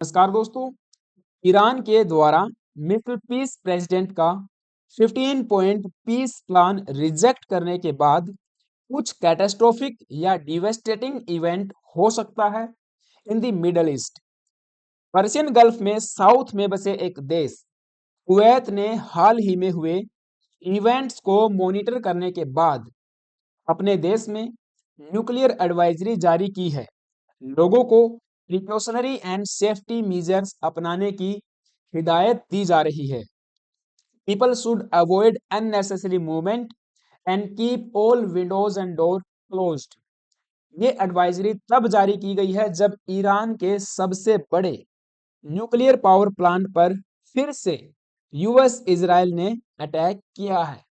नमस्कार दोस्तों। ईरान के द्वारा मिस्टर पीस प्रेसिडेंट का 15 पॉइंट पीस प्लान रिजेक्ट करने के बाद कुछ कैटास्ट्रोफिक या डिवेस्टेटिंग इवेंट हो सकता है in the middle east. Persian gulf में साउथ में बसे एक देश कुवैत ने हाल ही में हुए इवेंट्स को मॉनिटर करने के बाद अपने देश में न्यूक्लियर एडवाइजरी जारी की है। लोगों को प्रिकॉशनरी एंड सेफ्टी मेजर्स अपनाने की हिदायत दी जा रही है। People should avoid unnecessary movement and keep all windows and doors closed. ये एडवाइजरी तब जारी की गई है जब ईरान के सबसे बड़े न्यूक्लियर पावर प्लांट पर फिर से यूएस इजराइल ने अटैक किया है।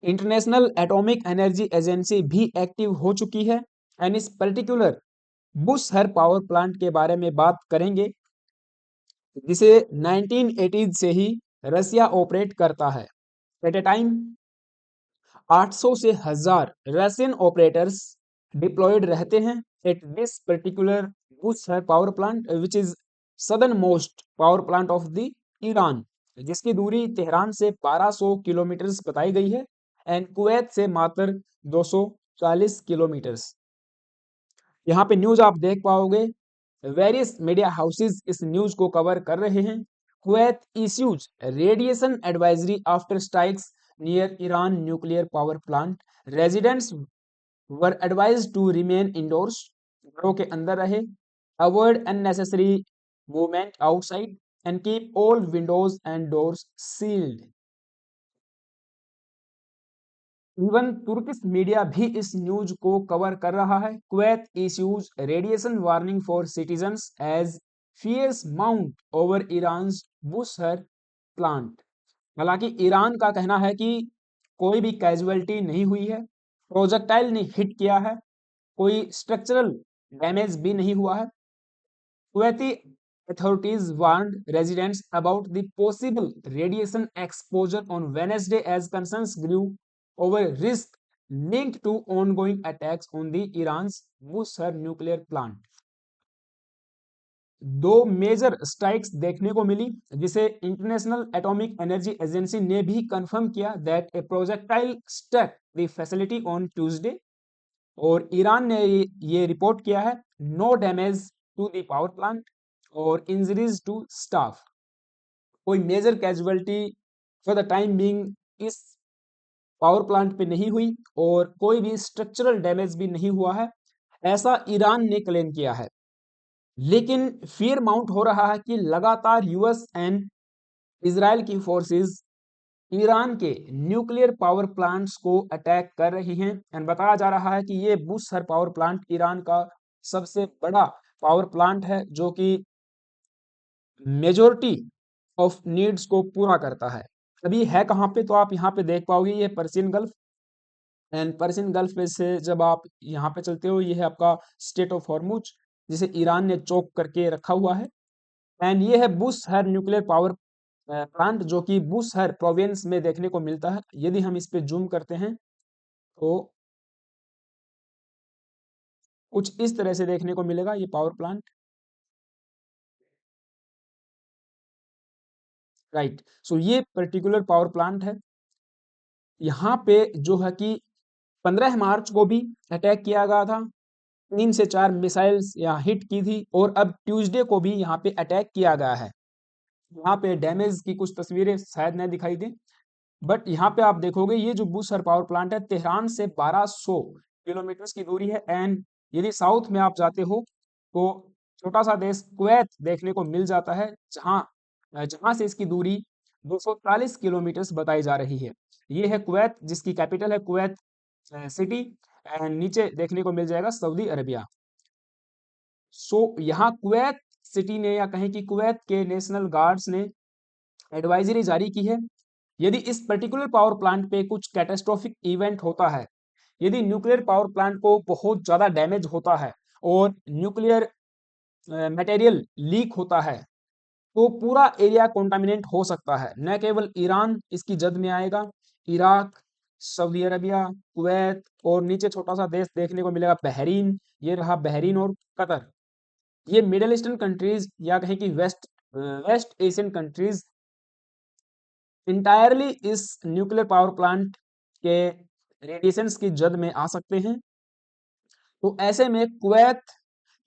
इंटरनेशनल एटॉमिक एनर्जी एजेंसी भी एक्टिव हो चुकी है एंड इस पर्टिकुलर बुशहर पावर प्लांट के बारे में बात करेंगे जिसे 1980 से ही रसिया ऑपरेट करता है। एट ए टाइम 800 से 1000 रशियन ऑपरेटर्स डिप्लॉयड रहते हैं at this particular Bushehr power plant which is southern most power plant of the Iran, जिसकी दूरी तेहरान से 1200 किलोमीटर बताई गई है एंड कुवैत से मात्र 240 किलोमीटर्स। यहाँ पे न्यूज आप देख पाओगे, वेरियस मीडिया हाउसेस इस न्यूज को कवर कर रहे हैं। Kuwait issues radiation advisory after strikes near Iran nuclear power plant. Residents were advised to remain indoors, घरों के अंदर रहे, avoid unnecessary movement outside and keep all windows and doors sealed. Even Turkish media भी इस news को cover कर रहा है। Kuwait issues radiation warning for citizens as fears mount over Iran Bushehr plant. हालांकि ईरान का कहना है कि कोई भी कैजुअलिटी नहीं हुई है, प्रोजेक्टाइल ने हिट किया है, कोई स्ट्रक्चरल डैमेज भी नहीं हुआ है। Kuwaiti authorities warned residents about the possible radiation exposure on Wednesday as concerns grew over risk linked to ongoing attacks on the Iran's Bushehr nuclear plant. दो मेजर स्ट्राइक्स देखने को मिली जिसे इंटरनेशनल एटॉमिक एनर्जी एजेंसी ने भी confirm किया that a projectile struck the facility on Tuesday. और Iran ने ये रिपोर्ट किया है no damage to the power plant और इंजरीज टू स्टाफ। कोई major casualty for the time being इस पावर प्लांट पे नहीं हुई और कोई भी स्ट्रक्चरल डैमेज भी नहीं हुआ है, ऐसा ईरान ने क्लेम किया है। लेकिन फियर माउंट हो रहा है कि लगातार यूएस एंड इजराइल की फोर्सेस ईरान के न्यूक्लियर पावर प्लांट्स को अटैक कर रही हैं एंड बताया जा रहा है कि ये बुशहर पावर प्लांट ईरान का सबसे बड़ा पावर प्लांट है जो कि मेजोरिटी ऑफ नीड्स को पूरा करता है। अभी है कहाँ पे, तो आप यहाँ पे देख पाओगे ये Persian gulf and Persian gulf में से जब आप यहाँ पे चलते हो ये है आपका स्टेट ऑफ हॉर्मुज जिसे ईरान ने चोक करके रखा हुआ है। एंड ये है बुशहर न्यूक्लियर पावर प्लांट जो कि बुशहर प्रोविंस में देखने को मिलता है। यदि हम इस पे जूम करते हैं तो कुछ इस तरह से देखने को मिलेगा ये पावर प्लांट, राइट। सो ये पर्टिकुलर पावर प्लांट है। यहाँ पे जो है कि 15 मार्च को भी अटैक किया गया था, 3 से 4 मिसाइल्स यहाँ हिट की थी और अब ट्यूसडे को भी यहाँ पे अटैक किया गया है। यहाँ पे डैमेज की कुछ तस्वीरें शायद न दिखाई दें, बट यहाँ पे आप देखोगे ये जो बुशहर पावर प्लांट है तेहरान से 1200 किलोमीटर की दूरी है। एंड यदि साउथ में आप जाते हो तो छोटा सा देश कुवैत देखने को मिल जाता है जहाँ जहाँ से इसकी दूरी 240 किलोमीटर बताई जा रही है। ये है कुवैत जिसकी कैपिटल है कुवैत सिटी एंड नीचे देखने को मिल जाएगा सऊदी अरबिया। सो यहाँ कुवैत सिटी ने या कहें कि कुवैत के नेशनल गार्ड्स ने एडवाइजरी जारी की है। यदि इस पर्टिकुलर पावर प्लांट पे कुछ कैटास्ट्रोफिक इवेंट होता है, यदि न्यूक्लियर पावर प्लांट को बहुत ज़्यादा डैमेज होता है और न्यूक्लियर मटेरियल लीक होता है तो पूरा एरिया कंटामिनेट हो सकता है। न केवल ईरान इसकी जद में आएगा, इराक, सऊदी अरबिया, कुवैत और नीचे छोटा सा देश देखने को मिलेगा बहरीन, ये रहा बहरीन और कतर। ये मिडल ईस्टर्न कंट्रीज या कहें कि वेस्ट एशियन कंट्रीज इंटायरली इस न्यूक्लियर पावर प्लांट के रेडिएशंस की जद में आ सकते हैं। तो ऐसे में कुवैत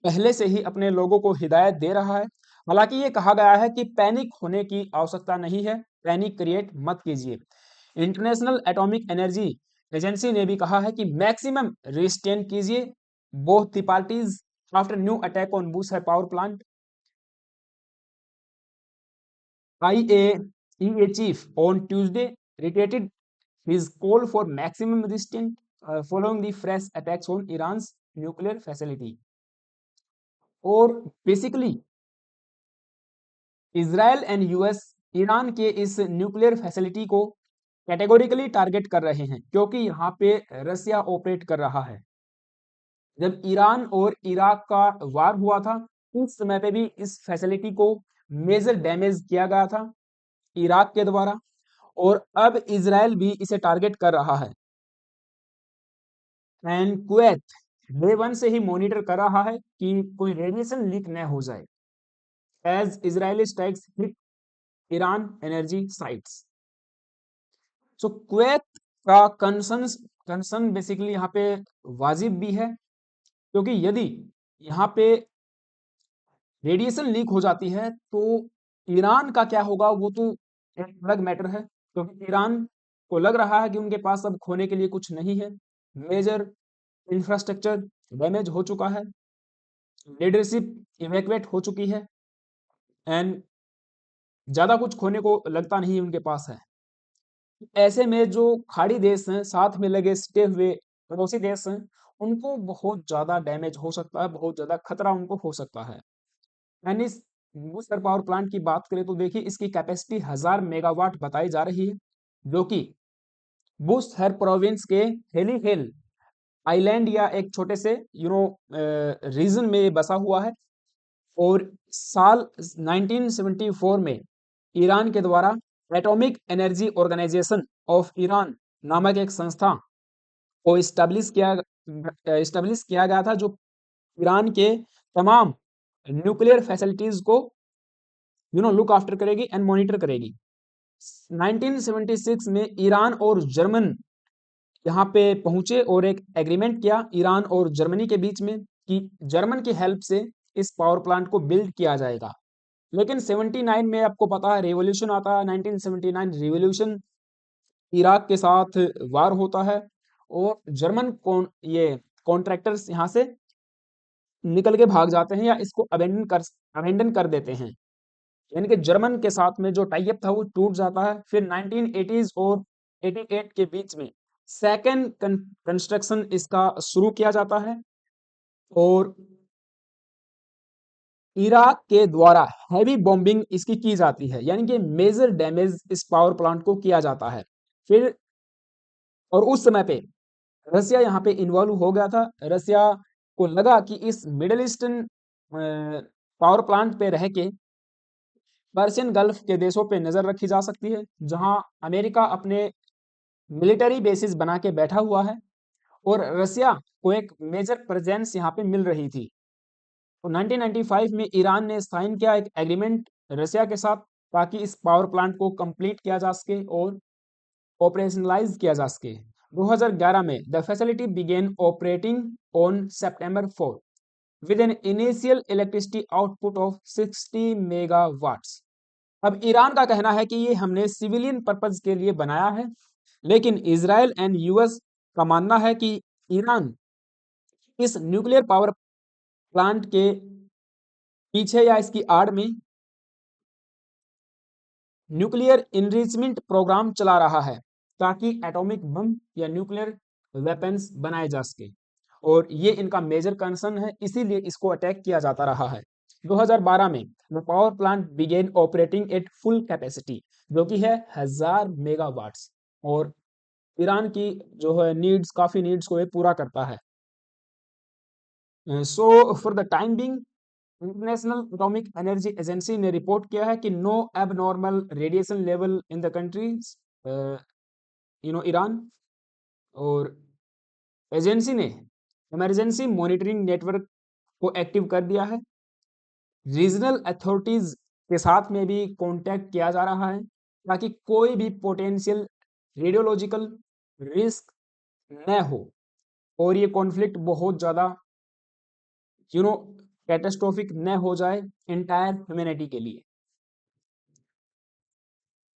पहले से ही अपने लोगों को हिदायत दे रहा है। हालांकि ये कहा गया है कि पैनिक होने की आवश्यकता नहीं है, पैनिक क्रिएट मत कीजिए। इंटरनेशनल एटॉमिक एनर्जी एजेंसी ने भी कहा है कि मैक्सिमम रिस्ट्रेन कीजिए both the parties after new attack on Bushehr power plant. IAEA chief on Tuesday reiterated his call for maximum restraint following the fresh attacks on Iran's nuclear facility। और basically Israel and US Iran के इस nuclear facility को categorically target कर रहे हैं क्योंकि यहाँ पे रसिया ऑपरेट कर रहा है। जब ईरान और इराक का वार हुआ था उस समय पे भी इस फैसिलिटी को मेजर डैमेज किया गया था इराक के द्वारा, और अब इजराइल भी इसे टारगेट कर रहा है। एंड कुवैत डे वन से ही मॉनिटर कर रहा है कि कोई रेडिएशन लीक न हो जाए as Israeli strikes hit Iran energy sites. So Kuwait का कंसर्न बेसिकली यहाँ पे वाजिब भी है क्योंकि यदि यहाँ पे रेडिएशन लीक हो जाती है तो ईरान का क्या होगा वो तो एक अलग मैटर है, क्योंकि ईरान को लग रहा है कि उनके पास अब खोने के लिए कुछ नहीं है। मेजर इंफ्रास्ट्रक्चर डैमेज हो चुका है, लीडरशिप इवैक्यूएट हो चुकी है एंड ज्यादा कुछ खोने को लगता नहीं उनके पास है। ऐसे में जो खाड़ी देश हैं साथ में लगे सटे हुए पड़ोसी देश हैं उनको बहुत ज्यादा डैमेज हो सकता है, बहुत ज्यादा खतरा उनको हो सकता है। यानी बूस्टर पावर प्लांट की बात करें तो देखिए इसकी कैपेसिटी 1000 मेगावाट बताई जा रही है, जो कि बुशहर प्रोविंस के हेली हिल आइलैंड या एक छोटे से रीजन में ये बसा हुआ है। और साल 1974 में ईरान के द्वारा atomic energy organization of Iran नामक एक संस्था को इस्टेब्लिश किया गया था जो ईरान के तमाम न्यूक्लियर फैसिलिटीज को लुक आफ्टर करेगी एंड मॉनिटर करेगी। 1976 में ईरान और जर्मन यहाँ पे पहुंचे और एक एग्रीमेंट किया ईरान और जर्मनी के बीच में कि जर्मन की हेल्प से इस पावर प्लांट को बिल्ड किया जाएगा। लेकिन 79 में आपको पता है रेवोल्यूशन आता है, 1979 रिवोल्यूशन, इराक के साथ वार होता है और ये कॉन्ट्रैक्टर्स यहाँ से निकल के भाग जाते हैं या इसको अबेंडन कर देते हैं। यानी कि जर्मन के साथ में जो टाई अप था वो टूट जाता है। फिर 1980s और 88 के बीच में सेकेंड कंस्ट्रक्शन इसका शुरू किया जाता है और इराक के द्वारा हैवी बॉम्बिंग इसकी की जाती है, यानी कि मेजर डैमेज इस पावर प्लांट को किया जाता है। फिर और उस समय पे रसिया यहाँ पे इन्वॉल्व हो गया था। रसिया को लगा कि इस मिडल ईस्टर्न पावर प्लांट पे रह के पर्शियन गल्फ के देशों पे नजर रखी जा सकती है जहां अमेरिका अपने मिलिट्री बेसिस बना के बैठा हुआ है और रसिया को एक मेजर प्रेजेंस यहाँ पे मिल रही थी। तो 1995 में ईरान ने साइन किया एक एग्रीमेंट रसिया के साथ ताकि इस पावर प्लांट को कंप्लीट किया जा सके और ऑपरेशनलाइज किया जा सके। 2011 में the facility began operating on September 4 with an initial electricity output of 60 megawatts. अब ईरान का कहना है कि ये हमने सिविलियन पर्पज के लिए बनाया है, लेकिन इजराइल एंड यूएस का मानना है कि ईरान इस न्यूक्लियर पावर प्लांट के पीछे या इसकी आड़ में न्यूक्लियर इनरिचमेंट प्रोग्राम चला रहा है ताकि एटॉमिक बम या न्यूक्लियर वेपन्स बनाए जा सके, और ये इनका मेजर कंसर्न है, इसीलिए इसको अटैक किया जाता रहा है। 2012 में the power plant began operating at full capacity जो कि है 1000 मेगावाट्स, और ईरान की जो है काफी नीड्स को ये पूरा करता है। So for the time being international atomic energy agency ने रिपोर्ट किया है कि no abnormal radiation level in the countries Iran, और एजेंसी ने इमरजेंसी मॉनिटरिंग नेटवर्क को एक्टिव कर दिया है रीजनल अथॉरिटीज के साथ में भी कांटेक्ट किया जा रहा है ताकि कोई भी पोटेंशियल रेडियोलॉजिकल रिस्क न हो और ये कॉन्फ्लिक्ट बहुत ज़्यादा यू नो कैटास्ट्रोफिक न हो जाए इंटायर ह्यूमैनिटी के लिए।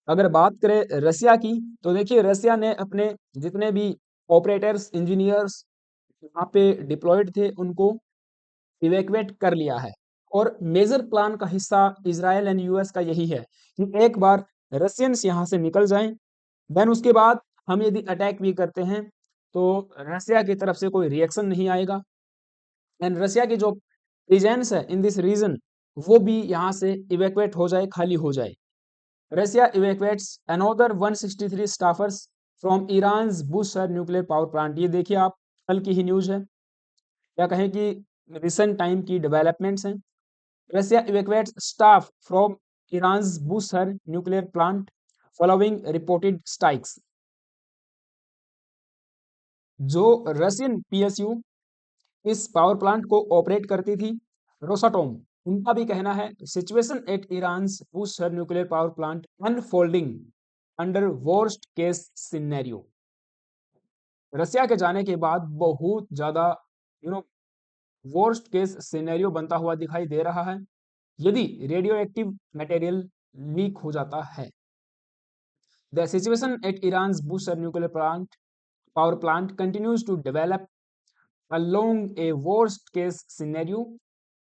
अगर बात करें रसिया की, तो देखिए रसिया ने अपने जितने भी ऑपरेटर्स इंजीनियर्स यहाँ पे डिप्लॉयड थे उनको इवैक्यूएट कर लिया है और मेजर प्लान का हिस्सा इजराइल एंड यूएस का यही है कि एक बार रशियंस यहाँ से निकल जाएं, देन उसके बाद हम यदि अटैक भी करते हैं तो रसिया की तरफ से कोई रिएक्शन नहीं आएगा एंड रसिया की जो प्रेजेंस है इन दिस रीजन वो भी यहाँ से इवैक्यूएट हो जाए, खाली हो जाए। Russia evacuates another 163 staffers from Iran's Bushehr nuclear power plant. ये देखिए आप, कल की ही न्यूज है, या कहें कि रिसेंट टाइम की डेवलपमेंट्स हैं। Russia evacuates staff from Iran's Bushehr nuclear plant following reported strikes. जो रशियन पीएसयू इस पावर प्लांट को ऑपरेट करती थी, रोसाटोम, उनका भी कहना है situation at Iran's Bushehr nuclear power plant unfolding under worst case scenario. Russia के जाने के बाद बहुत ज्यादा you know worst case scenario बनता हुआ दिखाई दे रहा है यदि रेडियो एक्टिव मटेरियल लीक हो जाता है। The situation at Iran's Bushehr nuclear plant power plant continues to develop along a worst case scenario.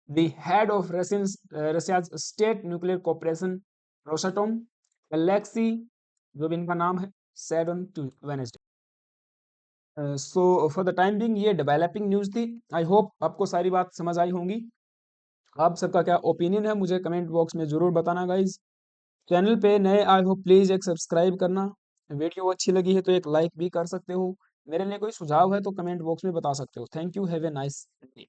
The head of Russia's state nuclear corporation Rosatom, Alexei, जो भी इनका नाम है, said on Wednesday. So for the time being ये developing news थी। I hope आपको सारी बात समझ आई होंगी। आप सबका क्या ओपिनियन है मुझे कमेंट बॉक्स में जरूर बताना गाइज। चैनल पे नए आए हो प्लीज एक सब्सक्राइब करना। वीडियो अच्छी लगी है तो एक लाइक भी कर सकते हो। मेरे लिए कोई सुझाव है तो कमेंट बॉक्स में बता सकते हो। Thank you, have a nice day.